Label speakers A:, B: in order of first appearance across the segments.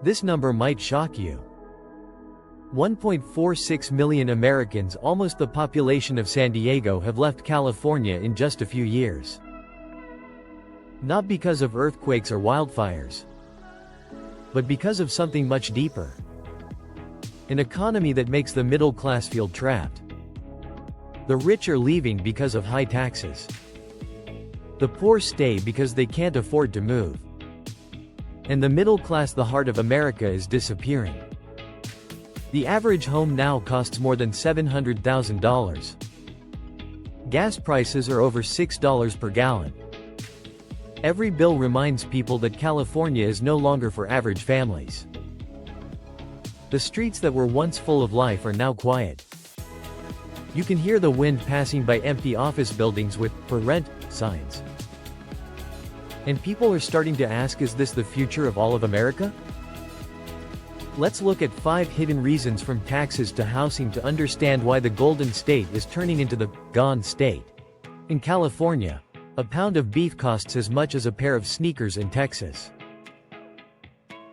A: This number might shock you. 1.46 million Americans, almost the population of San Diego, have left California in just a few years. Not because of earthquakes or wildfires, but because of something much deeper. An economy that makes the middle class feel trapped. The rich are leaving because of high taxes. The poor stay because they can't afford to move. And the middle class, the heart of America, is disappearing. The average home now costs more than $700,000. Gas prices are over $6 per gallon. Every bill reminds people that California is no longer for average families. The streets that were once full of life are now quiet. You can hear the wind passing by empty office buildings with "for rent" signs. And people are starting to ask, is this the future of all of America? Let's look at 5 hidden reasons from taxes to housing to understand why the Golden State is turning into the gone state. In California, a pound of beef costs as much as a pair of sneakers in Texas.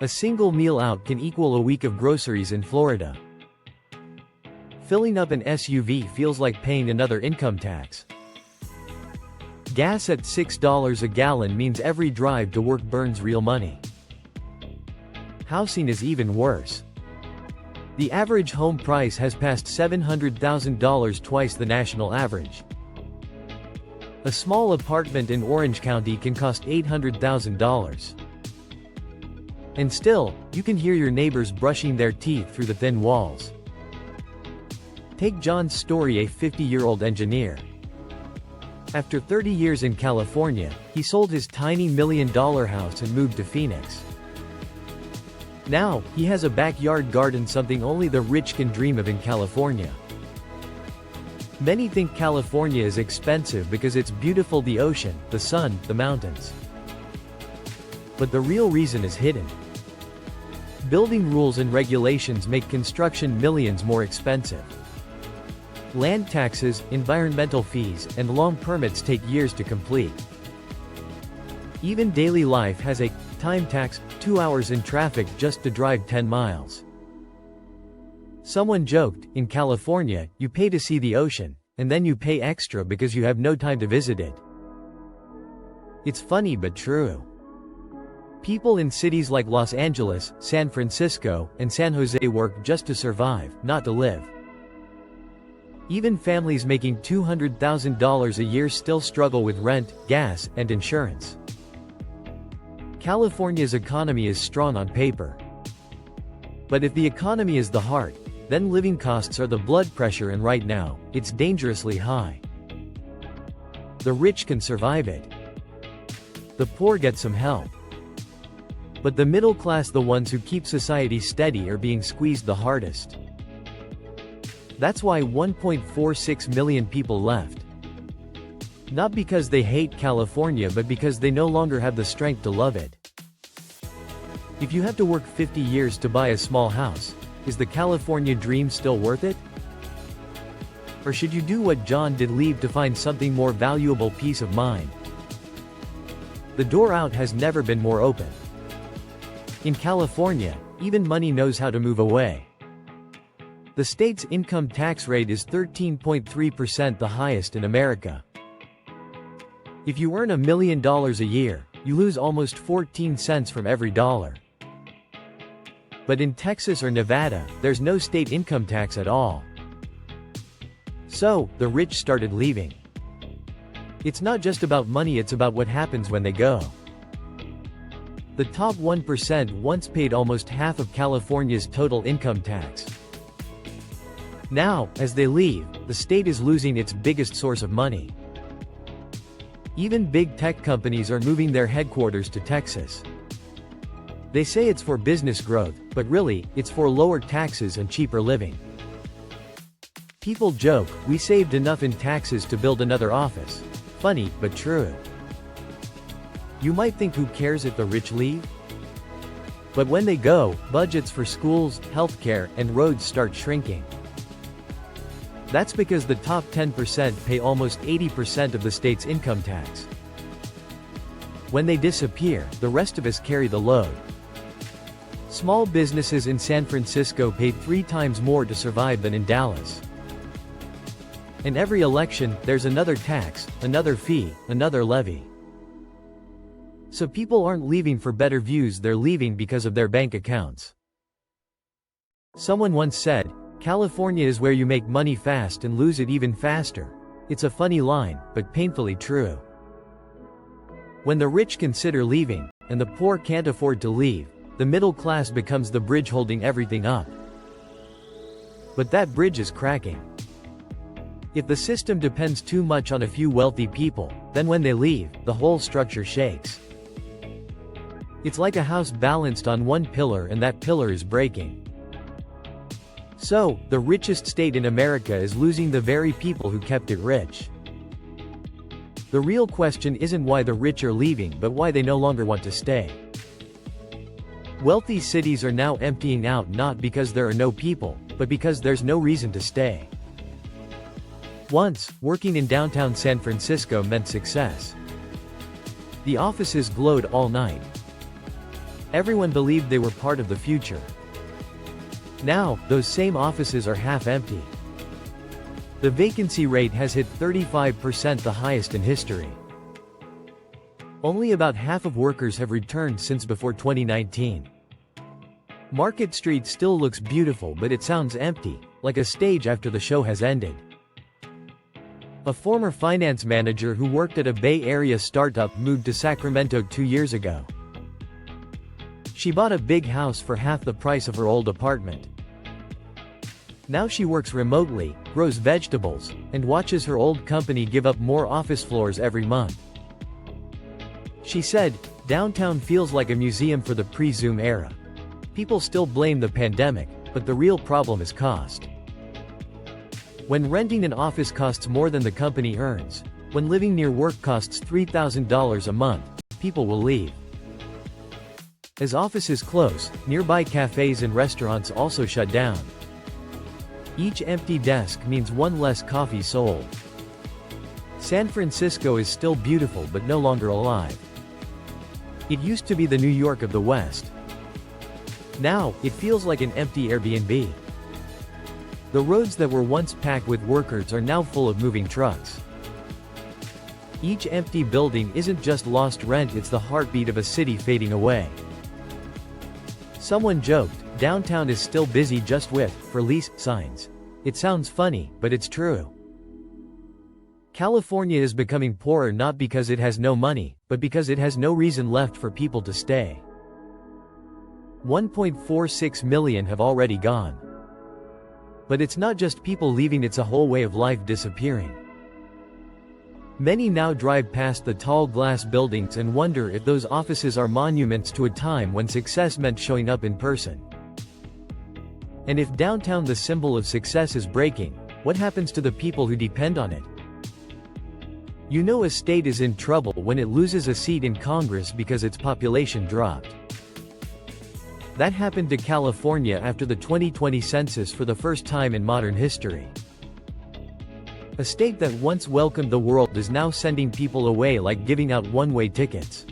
A: A single meal out can equal a week of groceries in Florida. Filling up an SUV feels like paying another income tax. Gas at $6 a gallon means every drive to work burns real money. Housing is even worse. The average home price has passed $700,000, twice the national average. A small apartment in Orange County can cost $800,000. And still, you can hear your neighbors brushing their teeth through the thin walls. Take John's story, a 50-year-old engineer. After 30 years in California, he sold his tiny $1 million house and moved to Phoenix. Now, he has a backyard garden, something only the rich can dream of in California. Many think California is expensive because it's beautiful: the ocean, the sun, the mountains. But the real reason is hidden. Building rules and regulations make construction millions more expensive. Land taxes, environmental fees, and long permits take years to complete. Even daily life has a time tax: 2 hours in traffic just to drive 10 miles. Someone joked, in California, you pay to see the ocean, and then you pay extra because you have no time to visit it. It's funny but true. People in cities like Los Angeles, San Francisco, and San Jose work just to survive, not to live. Even families making $200,000 a year still struggle with rent, gas, and insurance. California's economy is strong on paper. But if the economy is the heart, then living costs are the blood pressure, and right now, it's dangerously high. The rich can survive it. The poor get some help. But the middle class, the ones who keep society steady, are being squeezed the hardest. That's why 1.46 million people left. Not because they hate California, but because they no longer have the strength to love it. If you have to work 50 years to buy a small house, is the California dream still worth it? Or should you do what John did, leave to find something more valuable: peace of mind? The door out has never been more open. In California, even money knows how to move away. The state's income tax rate is 13.3%, the highest in America. If you earn $1 million a year, you lose almost 14 cents from every dollar. But in Texas or Nevada, there's no state income tax at all. So, the rich started leaving. It's not just about money, it's about what happens when they go. The top 1% once paid almost half of California's total income tax. Now, as they leave, the state is losing its biggest source of money. Even big tech companies are moving their headquarters to Texas. They say it's for business growth, but really, it's for lower taxes and cheaper living. People joke, we saved enough in taxes to build another office. Funny, but true. You might think, who cares if the rich leave? But when they go, budgets for schools, healthcare, and roads start shrinking. That's because the top 10% pay almost 80% of the state's income tax. When they disappear, the rest of us carry the load. Small businesses in San Francisco paid 3 times more to survive than in Dallas. In every election, there's another tax, another fee, another levy. So people aren't leaving for better views, they're leaving because of their bank accounts. Someone once said, "California is where you make money fast and lose it even faster." It's a funny line, but painfully true. When the rich consider leaving, and the poor can't afford to leave, the middle class becomes the bridge holding everything up. But that bridge is cracking. If the system depends too much on a few wealthy people, then when they leave, the whole structure shakes. It's like a house balanced on one pillar and that pillar is breaking. So, the richest state in America is losing the very people who kept it rich. The real question isn't why the rich are leaving but why they no longer want to stay. Wealthy cities are now emptying out not because there are no people, but because there's no reason to stay. Once, working in downtown San Francisco meant success. The offices glowed all night. Everyone believed they were part of the future. Now, those same offices are half empty. The vacancy rate has hit 35%, the highest in history. Only about half of workers have returned since before 2019. Market Street still looks beautiful but it sounds empty, like a stage after the show has ended. A former finance manager who worked at a Bay Area startup moved to Sacramento 2 years ago. She bought a big house for half the price of her old apartment. Now she works remotely, grows vegetables, and watches her old company give up more office floors every month. She said, "Downtown feels like a museum for the pre-Zoom era. People still blame the pandemic, but the real problem is cost. When renting an office costs more than the company earns, when living near work costs $3,000 a month, people will leave." As offices close, nearby cafes and restaurants also shut down. Each empty desk means one less coffee sold. San Francisco is still beautiful but no longer alive. It used to be the New York of the West. Now, it feels like an empty Airbnb. The roads that were once packed with workers are now full of moving trucks. Each empty building isn't just lost rent, it's the heartbeat of a city fading away. Someone joked, "Downtown is still busy just with, for lease, signs." It sounds funny, but it's true. California is becoming poorer not because it has no money, but because it has no reason left for people to stay. 1.46 million have already gone. But it's not just people leaving, it's a whole way of life disappearing. Many now drive past the tall glass buildings and wonder if those offices are monuments to a time when success meant showing up in person. And if downtown, the symbol of success, is breaking, what happens to the people who depend on it? You know a state is in trouble when it loses a seat in Congress because its population dropped. That happened to California after the 2020 census for the first time in modern history. A state that once welcomed the world is now sending people away like giving out one-way tickets.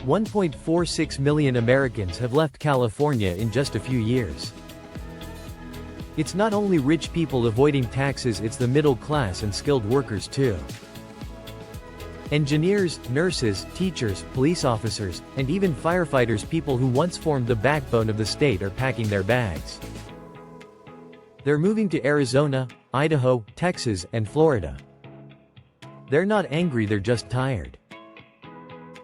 A: 1.46 million Americans have left California in just a few years. It's not only rich people avoiding taxes, it's the middle class and skilled workers too. Engineers, nurses, teachers, police officers, and even firefighters, people who once formed the backbone of the state, are packing their bags. They're moving to Arizona, Idaho, Texas, and Florida. They're not angry, they're just tired.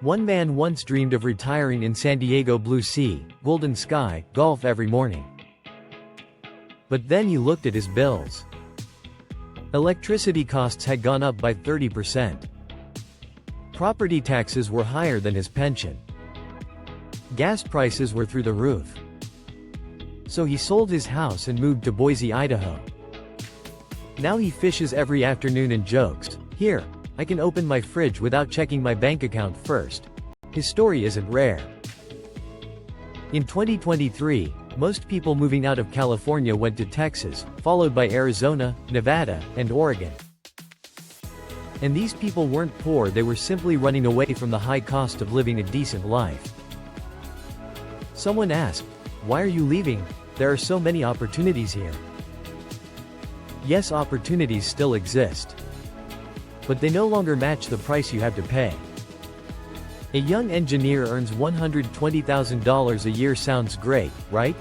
A: One man once dreamed of retiring in San Diego, blue sea, golden sky, golf every morning. But then he looked at his bills. Electricity costs had gone up by 30%. Property taxes were higher than his pension. Gas prices were through the roof. So he sold his house and moved to Boise, Idaho. Now he fishes every afternoon and jokes, "Here, I can open my fridge without checking my bank account first." His story isn't rare. In 2023, most people moving out of California went to Texas, followed by Arizona, Nevada, and Oregon. And these people weren't poor, they were simply running away from the high cost of living a decent life. Someone asked, "Why are you leaving? There are so many opportunities here." Yes, opportunities still exist. But they no longer match the price you have to pay. A young engineer earns $120,000 a year. Sounds great, right?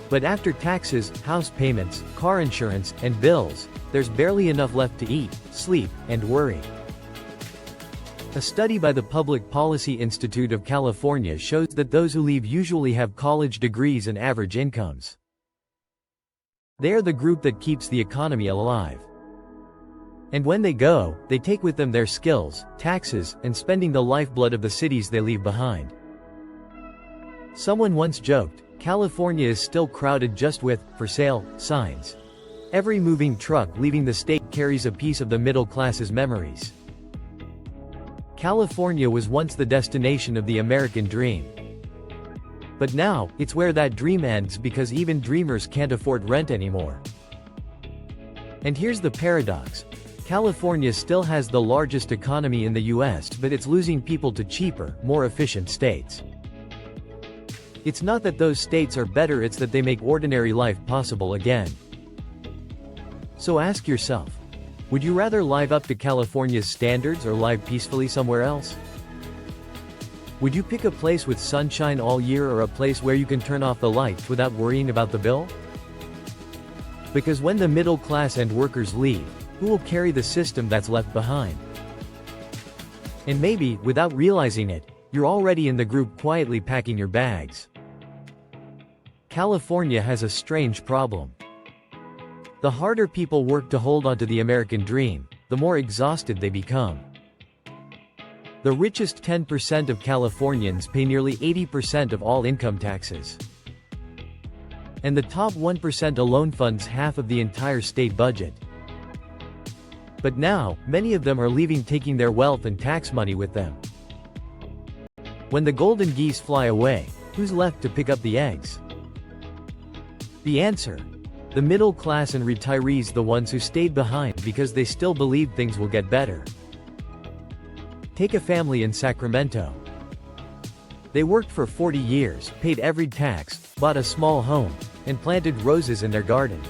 A: But after taxes, house payments, car insurance, and bills, there's barely enough left to eat, sleep, and worry. A study by the Public Policy Institute of California shows that those who leave usually have college degrees and average incomes. They are the group that keeps the economy alive. And when they go, they take with them their skills, taxes, and spending the lifeblood of the cities they leave behind. Someone once joked, California is still crowded just with "for sale" signs. Every moving truck leaving the state carries a piece of the middle class's memories. California was once the destination of the American dream. But now, it's where that dream ends because even dreamers can't afford rent anymore. And here's the paradox. California still has the largest economy in the US, but it's losing people to cheaper, more efficient states. It's not that those states are better, it's that they make ordinary life possible again. So ask yourself, would you rather live up to California's standards or live peacefully somewhere else? Would you pick a place with sunshine all year or a place where you can turn off the lights without worrying about the bill? Because when the middle class and workers leave, who will carry the system that's left behind? And maybe, without realizing it, you're already in the group quietly packing your bags. California has a strange problem. The harder people work to hold onto the American dream, the more exhausted they become. The richest 10% of Californians pay nearly 80% of all income taxes. And the top 1% alone funds half of the entire state budget. But now, many of them are leaving, taking their wealth and tax money with them. When the golden geese fly away, who's left to pick up the eggs? The answer: the middle class and retirees, the ones who stayed behind because they still believe things will get better. Take a family in Sacramento. They worked for 40 years, paid every tax, bought a small home, and planted roses in their garden.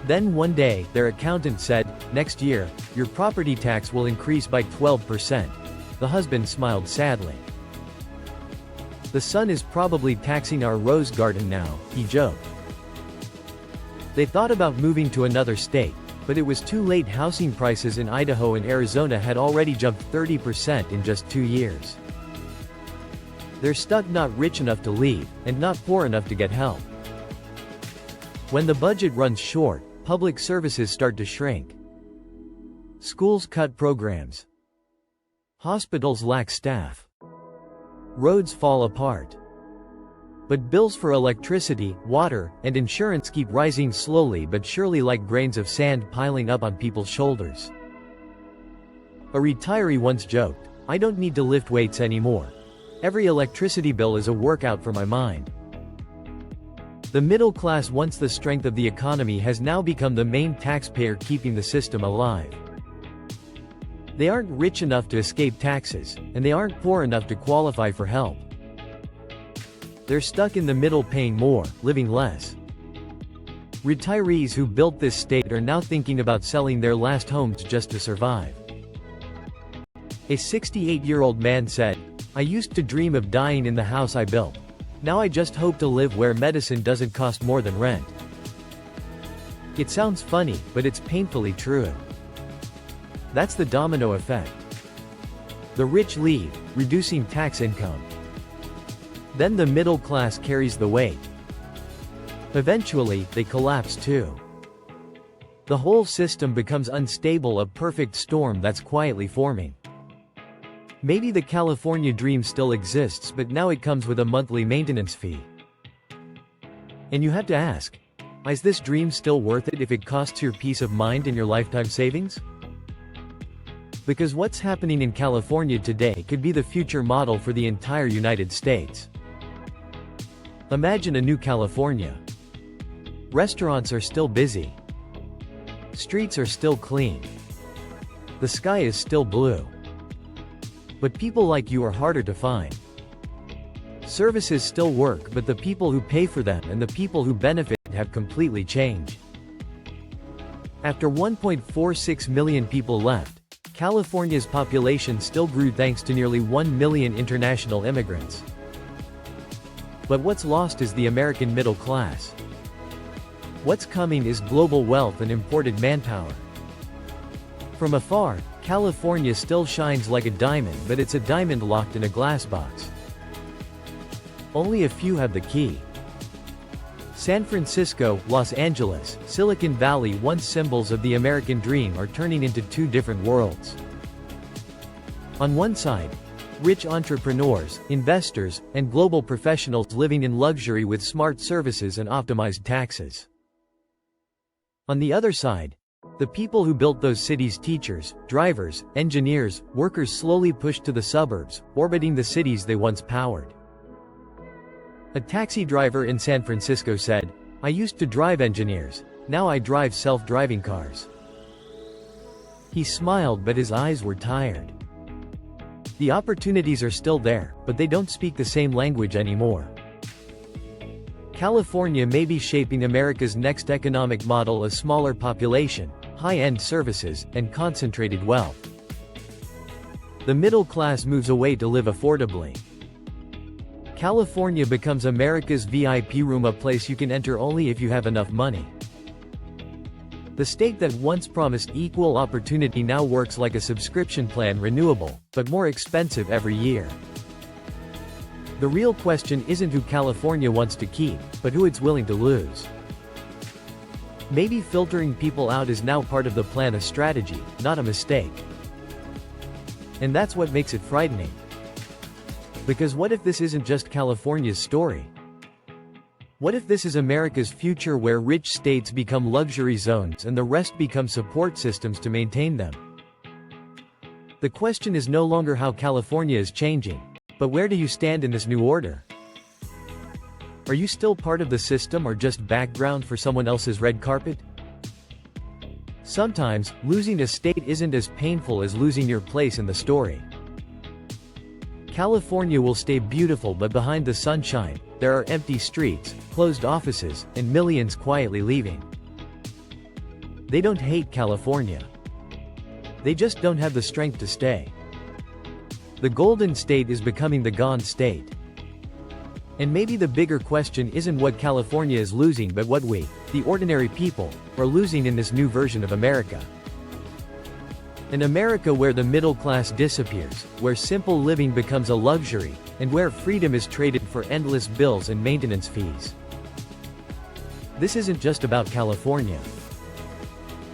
A: Then one day, their accountant said, "Next year, your property tax will increase by 12%. The husband smiled sadly. "The son is probably taxing our rose garden now," he joked. They thought about moving to another state, but it was too late. Housing prices in Idaho and Arizona had already jumped 30% in just 2 years. They're stuck, not rich enough to leave, and not poor enough to get help. When the budget runs short, public services start to shrink. Schools cut programs. Hospitals lack staff. Roads fall apart. But bills for electricity, water, and insurance keep rising slowly but surely, like grains of sand piling up on people's shoulders. A retiree once joked, "I don't need to lift weights anymore. Every electricity bill is a workout for my mind." The middle class, once the strength of the economy, has now become the main taxpayer keeping the system alive. They aren't rich enough to escape taxes, and they aren't poor enough to qualify for help. They're stuck in the middle, paying more, living less. Retirees who built this state are now thinking about selling their last homes just to survive. A 68-year-old man said, "I used to dream of dying in the house I built. Now I just hope to live where medicine doesn't cost more than rent." It sounds funny, but it's painfully true. That's the domino effect. The rich leave, reducing tax income. Then the middle class carries the weight. Eventually, they collapse too. The whole system becomes unstable, a perfect storm that's quietly forming. Maybe the California dream still exists, but now it comes with a monthly maintenance fee. And you have to ask, is this dream still worth it if it costs your peace of mind and your lifetime savings? Because what's happening in California today could be the future model for the entire United States. Imagine a new California. Restaurants are still busy. Streets are still clean. The sky is still blue. But people like you are harder to find. Services still work, but the people who pay for them and the people who benefit have completely changed. After 1.46 million people left, California's population still grew thanks to nearly 1 million international immigrants. But what's lost is the American middle class. What's coming is global wealth and imported manpower. From afar, California still shines like a diamond, but it's a diamond locked in a glass box. Only a few have the key. San Francisco, Los Angeles, Silicon Valley, once symbols of the American dream, are turning into two different worlds. On one side, rich entrepreneurs, investors, and global professionals living in luxury with smart services and optimized taxes. On the other side, the people who built those cities, teachers, drivers, engineers, workers, slowly pushed to the suburbs, orbiting the cities they once powered. A taxi driver in San Francisco said, "I used to drive engineers, now I drive self-driving cars." He smiled, but his eyes were tired. The opportunities are still there, but they don't speak the same language anymore. California may be shaping America's next economic model: a smaller population, high-end services, and concentrated wealth. The middle class moves away to live affordably. California becomes America's VIP room, a place you can enter only if you have enough money. The state that once promised equal opportunity now works like a subscription plan, renewable, but more expensive every year. The real question isn't who California wants to keep, but who it's willing to lose. Maybe filtering people out is now part of the plan, a strategy, not a mistake. And that's what makes it frightening. Because what if this isn't just California's story? What if this is America's future, where rich states become luxury zones and the rest become support systems to maintain them? The question is no longer how California is changing, but where do you stand in this new order? Are you still part of the system or just background for someone else's red carpet? Sometimes, losing a state isn't as painful as losing your place in the story. California will stay beautiful, but behind the sunshine, there are empty streets, closed offices, and millions quietly leaving. They don't hate California. They just don't have the strength to stay. The Golden State is becoming the gone state. And maybe the bigger question isn't what California is losing, but what we, the ordinary people, are losing in this new version of America. An America where the middle class disappears, where simple living becomes a luxury, and where freedom is traded for endless bills and maintenance fees. This isn't just about California.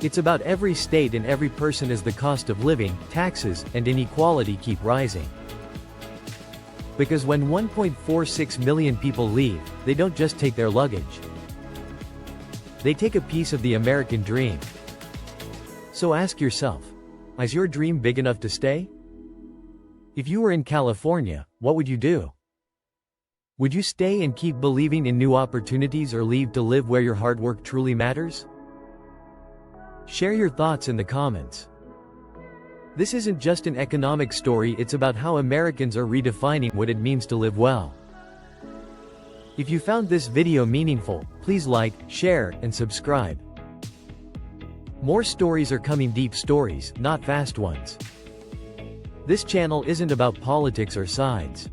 A: It's about every state and every person, as the cost of living, taxes, and inequality keep rising. Because when 1.46 million people leave, they don't just take their luggage. They take a piece of the American dream. So ask yourself, is your dream big enough to stay? If you were in California, what would you do? Would you stay and keep believing in new opportunities, or leave to live where your hard work truly matters? Share your thoughts in the comments. This isn't just an economic story, it's about how Americans are redefining what it means to live well. If you found this video meaningful, please like, share, and subscribe. More stories are coming, deep stories, not fast ones. This channel isn't about politics or sides.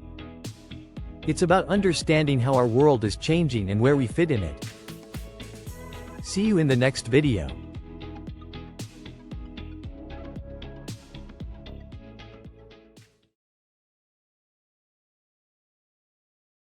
A: It's about understanding how our world is changing and where we fit in it. See you in the next video.